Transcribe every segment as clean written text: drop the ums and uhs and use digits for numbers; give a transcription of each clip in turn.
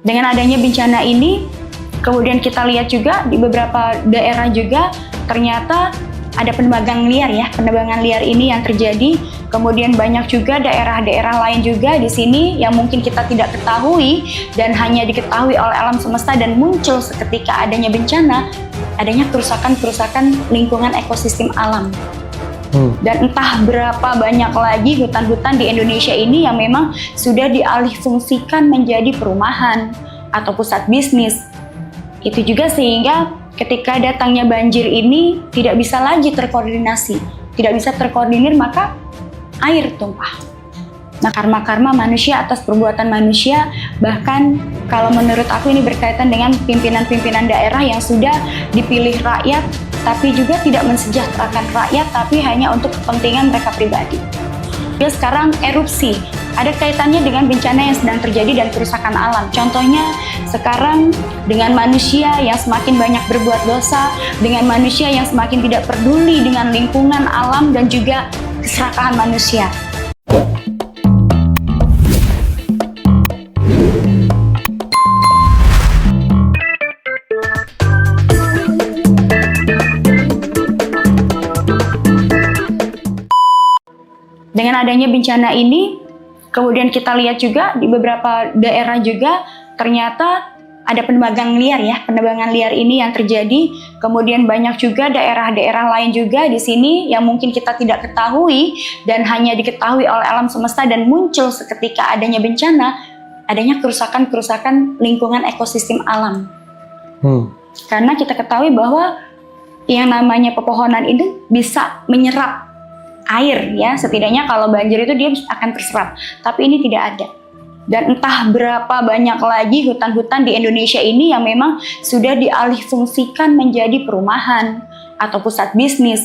Dengan adanya bencana ini, kemudian kita lihat juga di beberapa daerah juga ternyata ada penebangan liar ini yang terjadi. Kemudian banyak juga daerah-daerah lain juga di sini yang mungkin kita tidak ketahui dan hanya diketahui oleh alam semesta dan muncul seketika adanya bencana, adanya kerusakan lingkungan ekosistem alam. Dan entah berapa banyak lagi hutan-hutan di Indonesia ini yang memang sudah dialihfungsikan menjadi perumahan atau pusat bisnis. Itu juga sehingga ketika datangnya banjir ini tidak bisa lagi terkoordinasi, tidak bisa terkoordinir, maka air tumpah. Nah, karma manusia atas perbuatan manusia, bahkan kalau menurut aku ini berkaitan dengan pimpinan-pimpinan daerah yang sudah dipilih rakyat, tapi juga tidak mensejahterakan rakyat, tapi hanya untuk kepentingan mereka pribadi. Dia sekarang erupsi, ada kaitannya dengan bencana yang sedang terjadi dan kerusakan alam. Contohnya sekarang dengan manusia yang semakin banyak berbuat dosa, dengan manusia yang semakin tidak peduli dengan lingkungan alam dan juga keserakahan manusia. Dengan adanya bencana ini, kemudian kita lihat juga di beberapa daerah juga ternyata ada penebangan liar ini yang terjadi. Kemudian banyak juga daerah-daerah lain juga di sini yang mungkin kita tidak ketahui dan hanya diketahui oleh alam semesta dan muncul seketika adanya bencana, adanya kerusakan lingkungan ekosistem alam. Karena kita ketahui bahwa yang namanya pepohonan itu bisa menyerap air ya, setidaknya kalau banjir itu dia akan terserap, tapi ini tidak ada. Dan entah berapa banyak lagi hutan-hutan di Indonesia ini yang memang sudah dialihfungsikan menjadi perumahan atau pusat bisnis.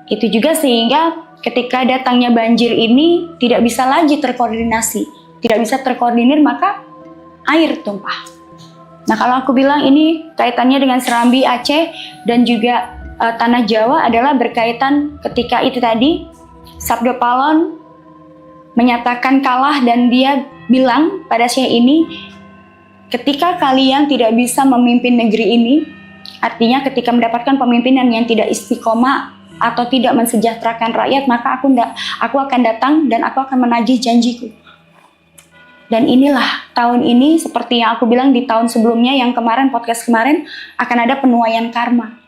Itu juga sehingga ketika datangnya banjir ini tidak bisa lagi terkoordinasi, tidak bisa terkoordinir, maka air tumpah. Nah, kalau aku bilang ini kaitannya dengan Serambi, Aceh, dan juga Tanah Jawa adalah berkaitan ketika itu tadi Sabdo Palon menyatakan kalah dan dia bilang pada Syekh ini, ketika kalian tidak bisa memimpin negeri ini, artinya ketika mendapatkan pemimpinan yang tidak istiqomah atau tidak mensejahterakan rakyat, maka aku akan datang dan aku akan menagih janjiku. Dan inilah tahun ini seperti yang aku bilang di tahun sebelumnya yang kemarin, podcast kemarin, akan ada penuaian karma.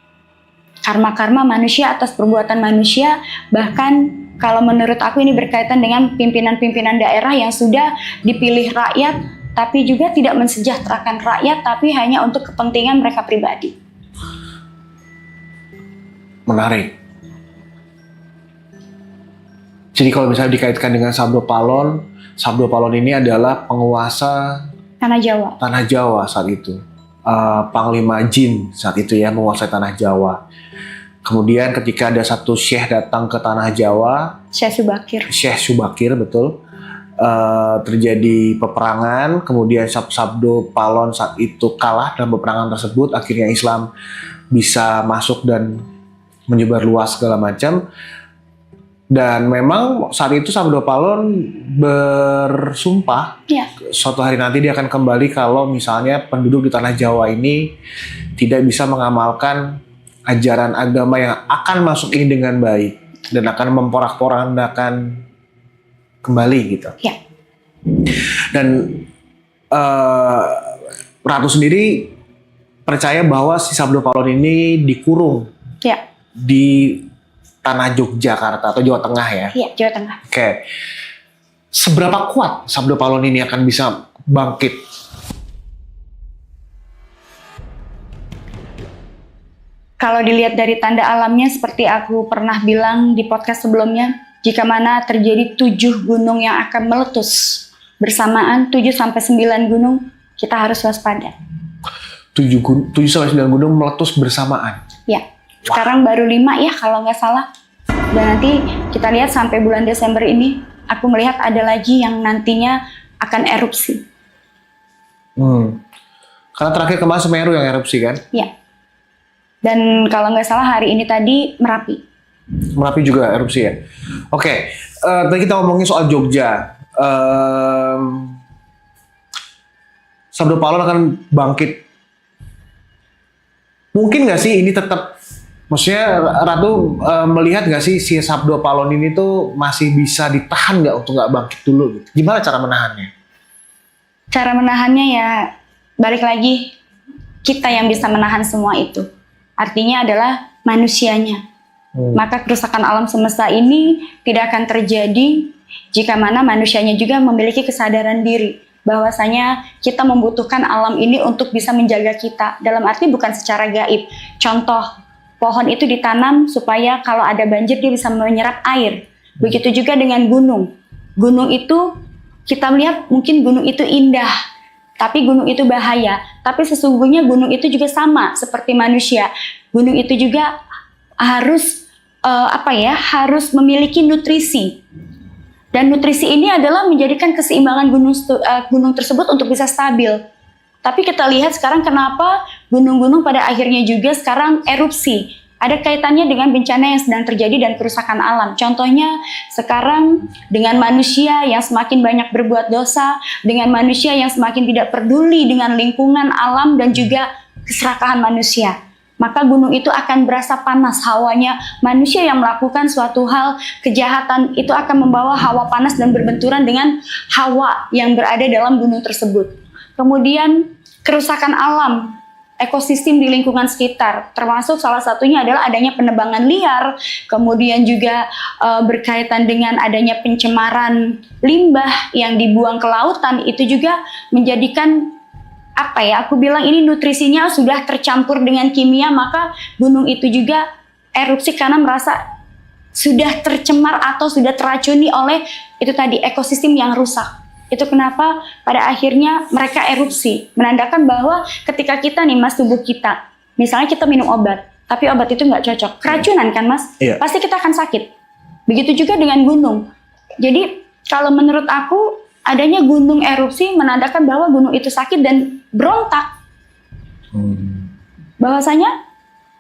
Karma manusia atas perbuatan manusia, bahkan kalau menurut aku ini berkaitan dengan pimpinan-pimpinan daerah yang sudah dipilih rakyat, tapi juga tidak mensejahterakan rakyat, tapi hanya untuk kepentingan mereka pribadi. Menarik. Jadi kalau misalnya dikaitkan dengan Sabdo Palon ini adalah penguasa Tanah Jawa saat itu. Panglima Jin saat itu ya, menguasai Tanah Jawa. Kemudian ketika ada satu syekh datang ke Tanah Jawa, Syekh Subakir, betul, terjadi peperangan. Kemudian Sabdo Palon saat itu kalah dalam peperangan tersebut. Akhirnya Islam bisa masuk dan menyebar luas segala macam. Dan memang saat itu Sabdo Palon bersumpah suatu hari nanti dia akan kembali kalau misalnya penduduk di Tanah Jawa ini tidak bisa mengamalkan ajaran agama yang akan masuk ini dengan baik dan akan memporak-porandakan kembali gitu. Ya. Dan Ratu sendiri percaya bahwa si Sabdo Palon ini dikurung di tanah Yogyakarta atau Jawa Tengah ya? Iya, Jawa Tengah. Oke. Seberapa kuat Sabdo Palon ini akan bisa bangkit? Kalau dilihat dari tanda alamnya seperti aku pernah bilang di podcast sebelumnya, jika mana terjadi 7 gunung yang akan meletus bersamaan, 7-9 gunung, kita harus waspada. 7-9 gunung meletus bersamaan? Ya, sekarang baru 5 ya kalau nggak salah. Dan nanti kita lihat sampai bulan Desember ini, aku melihat ada lagi yang nantinya akan erupsi. Karena terakhir kemarin Semeru yang erupsi kan? Iya. Dan kalau nggak salah hari ini tadi Merapi. Merapi juga erupsi ya? Oke, tadi kita ngomongin soal Jogja. Sabdo Pahlawan akan bangkit. Mungkin nggak sih ini tetap, maksudnya Ratu melihat nggak sih si Sabdo Pahlawan ini tuh masih bisa ditahan nggak untuk nggak bangkit dulu gitu? Gimana cara menahannya? Cara menahannya ya balik lagi kita yang bisa menahan semua itu. Artinya adalah manusianya. Maka kerusakan alam semesta ini tidak akan terjadi jika mana manusianya juga memiliki kesadaran diri bahwasanya kita membutuhkan alam ini untuk bisa menjaga kita. Dalam arti bukan secara gaib. Contoh, pohon itu ditanam supaya kalau ada banjir dia bisa menyerap air. Begitu juga dengan gunung. Gunung itu kita melihat mungkin gunung itu indah, tapi gunung itu bahaya. Tapi sesungguhnya gunung itu juga sama seperti manusia. Gunung itu juga harus harus memiliki nutrisi. Dan nutrisi ini adalah menjadikan keseimbangan gunung tersebut untuk bisa stabil. Tapi kita lihat sekarang kenapa gunung-gunung pada akhirnya juga sekarang erupsi. Ada kaitannya dengan bencana yang sedang terjadi dan kerusakan alam. Contohnya sekarang dengan manusia yang semakin banyak berbuat dosa, dengan manusia yang semakin tidak peduli dengan lingkungan alam dan juga keserakahan manusia. Maka gunung itu akan berasa panas hawanya. Manusia yang melakukan suatu hal kejahatan itu akan membawa hawa panas dan berbenturan dengan hawa yang berada dalam gunung tersebut. Kemudian kerusakan alam, ekosistem di lingkungan sekitar, termasuk salah satunya adalah adanya penebangan liar, kemudian juga berkaitan dengan adanya pencemaran limbah yang dibuang ke lautan, itu juga menjadikan aku bilang ini nutrisinya sudah tercampur dengan kimia, maka gunung itu juga erupsi karena merasa sudah tercemar atau sudah teracuni oleh itu tadi ekosistem yang rusak. Itu kenapa pada akhirnya mereka erupsi, menandakan bahwa ketika kita nih mas, tubuh kita, misalnya kita minum obat, tapi obat itu nggak cocok, keracunan kan mas, pasti kita akan sakit. Begitu juga dengan gunung. Jadi kalau menurut aku adanya gunung erupsi menandakan bahwa gunung itu sakit dan berontak. Bahwasanya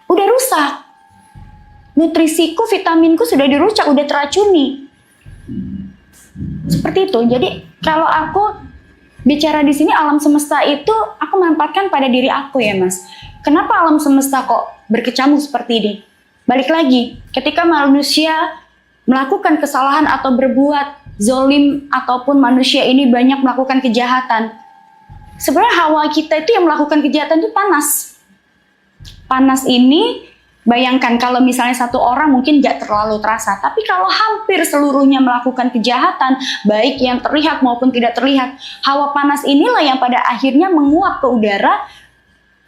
udah rusak. Nutrisiku, vitaminku sudah dirusak, udah teracuni. Seperti itu. Jadi kalau aku bicara di sini alam semesta itu aku menempatkan pada diri aku ya mas. Kenapa alam semesta kok berkecamuk seperti ini? Balik lagi, ketika manusia melakukan kesalahan atau berbuat zolim ataupun manusia ini banyak melakukan kejahatan. Sebenarnya hawa kita itu yang melakukan kejahatan itu panas. Panas ini bayangkan kalau misalnya satu orang mungkin gak terlalu terasa. Tapi kalau hampir seluruhnya melakukan kejahatan, baik yang terlihat maupun tidak terlihat, hawa panas inilah yang pada akhirnya menguap ke udara.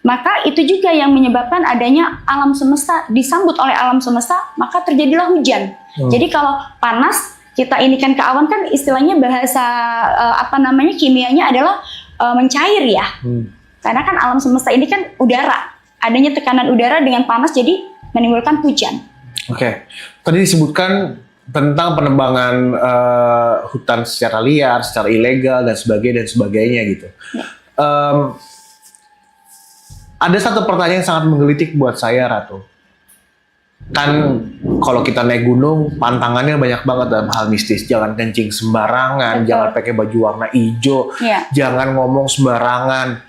Maka itu juga yang menyebabkan adanya alam semesta, disambut oleh alam semesta, maka terjadilah hujan. Jadi kalau panas, kita ini kan ke awan kan istilahnya bahasa kimianya adalah mencair ya. Karena kan alam semesta ini kan udara, adanya tekanan udara dengan panas jadi menimbulkan hujan. Oke. Tadi disebutkan tentang penebangan hutan secara liar, secara ilegal dan sebagainya gitu. Ada satu pertanyaan yang sangat menggelitik buat saya, Ratu. Kan kalau kita naik gunung, pantangannya banyak banget dalam hal mistis. Jangan kencing sembarangan, jangan pakai baju warna hijau, jangan ngomong sembarangan,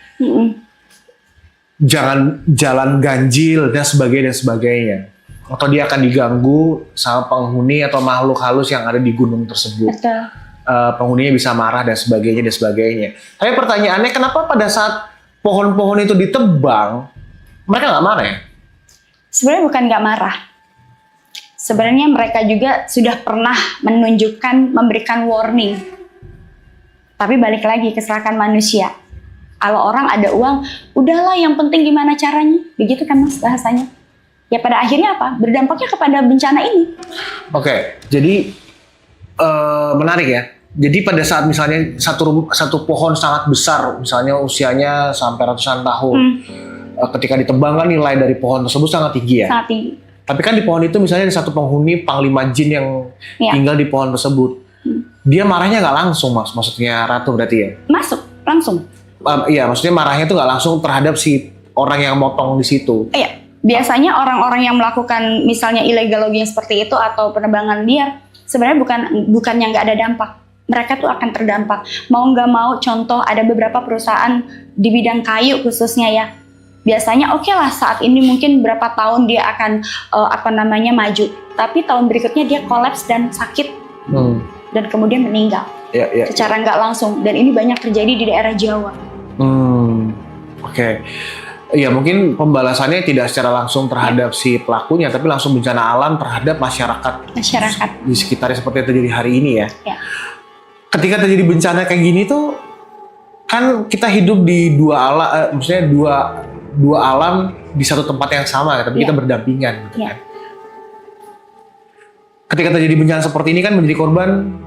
jangan jalan ganjil dan sebagainya. Atau dia akan diganggu sama penghuni atau makhluk halus yang ada di gunung tersebut. Penghuninya bisa marah dan sebagainya. Tapi pertanyaannya, kenapa pada saat pohon-pohon itu ditebang, mereka nggak marah ya? Sebenarnya bukan nggak marah. Sebenarnya mereka juga sudah pernah memberikan warning. Tapi balik lagi kesalahan manusia. Kalau orang ada uang, udahlah yang penting gimana caranya. Begitu kan mas bahasanya. Ya pada akhirnya apa? Berdampaknya kepada bencana ini. Oke, jadi menarik ya. Jadi pada saat misalnya satu pohon sangat besar, misalnya usianya sampai ratusan tahun, ketika ditebang kan nilai dari pohon tersebut sangat tinggi ya. Sangat tinggi. Tapi kan di pohon itu misalnya ada satu penghuni panglima jin yang tinggal di pohon tersebut. Dia marahnya nggak langsung mas, maksudnya Ratu berarti ya? Masuk langsung. Iya, maksudnya marahnya itu nggak langsung terhadap si orang yang motong di situ. Iya, biasanya orang-orang yang melakukan misalnya illegal logging seperti itu atau penebangan liar, sebenarnya bukan yang nggak ada dampak. mereka tuh akan terdampak. Mau nggak mau, contoh ada beberapa perusahaan di bidang kayu khususnya ya. Biasanya oke lah saat ini mungkin berapa tahun dia akan maju, tapi tahun berikutnya dia kolaps dan sakit dan kemudian meninggal secara nggak langsung. Dan ini banyak terjadi di daerah Jawa. Oke. Ya mungkin pembalasannya tidak secara langsung terhadap si pelakunya, tapi langsung bencana alam terhadap masyarakat di sekitarnya seperti yang terjadi hari ini ya. Ketika terjadi bencana kayak gini tuh, kan kita hidup di maksudnya dua alam di satu tempat yang sama, tapi kita berdampingan. Gitu kan. Ketika terjadi bencana seperti ini kan menjadi korban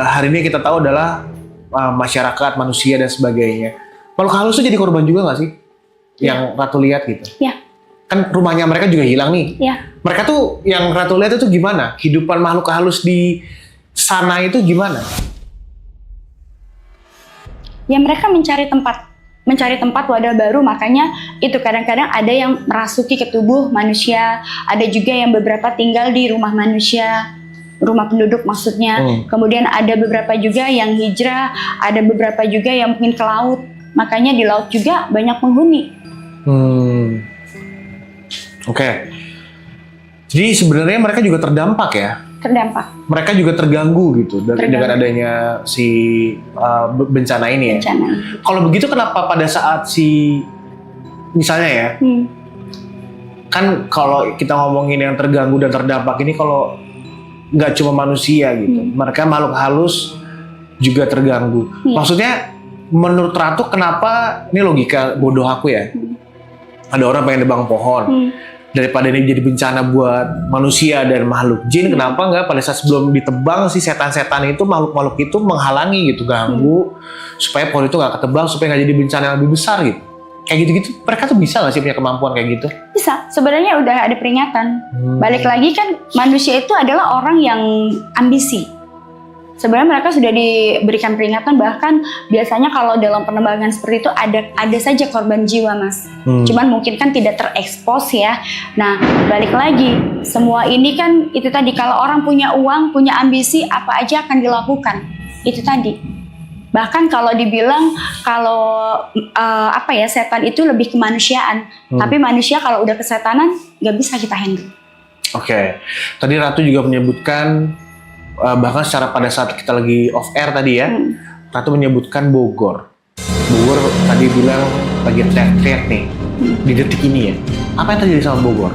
hari ini kita tahu adalah masyarakat, manusia dan sebagainya. Makhluk halus tuh jadi korban juga nggak sih? Yang Ratu lihat gitu. Kan rumahnya mereka juga hilang nih. Mereka tuh yang Ratu lihat itu gimana? Kehidupan makhluk halus di sana itu gimana? Ya mereka mencari tempat wadah baru, makanya itu kadang-kadang ada yang merasuki ke tubuh manusia, ada juga yang beberapa tinggal di rumah manusia, rumah penduduk maksudnya. Kemudian ada beberapa juga yang hijrah, ada beberapa juga yang mungkin ke laut. Makanya di laut juga banyak penghuni. Oke. Jadi sebenarnya mereka juga terdampak ya? Terdampak. Mereka juga terganggu gitu dengan adanya si bencana ini ya? Kalau begitu kenapa pada saat misalnya ya, kan kalau kita ngomongin yang terganggu dan terdampak ini kalau nggak cuma manusia gitu, mereka makhluk halus juga terganggu. Maksudnya menurut Ratu kenapa, ini logika bodoh aku ya, ada orang pengen nebang pohon, daripada ini jadi bencana buat manusia dan makhluk jin, kenapa nggak pada saat sebelum ditebang si setan-setan itu, makhluk-makhluk itu menghalangi gitu, ganggu supaya pohon itu nggak ketebang, supaya nggak jadi bencana yang lebih besar gitu. Kayak gitu-gitu, mereka tuh bisa nggak sih punya kemampuan kayak gitu? Bisa, sebenarnya udah ada peringatan. Balik lagi kan manusia itu adalah orang yang ambisi. Sebenarnya mereka sudah diberikan peringatan, bahkan biasanya kalau dalam penerbangan seperti itu ada saja korban jiwa, Mas. Cuman mungkin kan tidak terekspos ya. Nah, balik lagi, semua ini kan itu tadi, kalau orang punya uang, punya ambisi, apa aja akan dilakukan. Itu tadi. Bahkan kalau dibilang setan itu lebih kemanusiaan, tapi manusia kalau udah kesetanan nggak bisa kita handle. Oke. Tadi Ratu juga menyebutkan bahkan secara pada saat kita lagi off air tadi ya, Ratu menyebutkan Bogor tadi bilang lagi teriak-teriak nih di detik ini ya. Apa yang terjadi sama Bogor?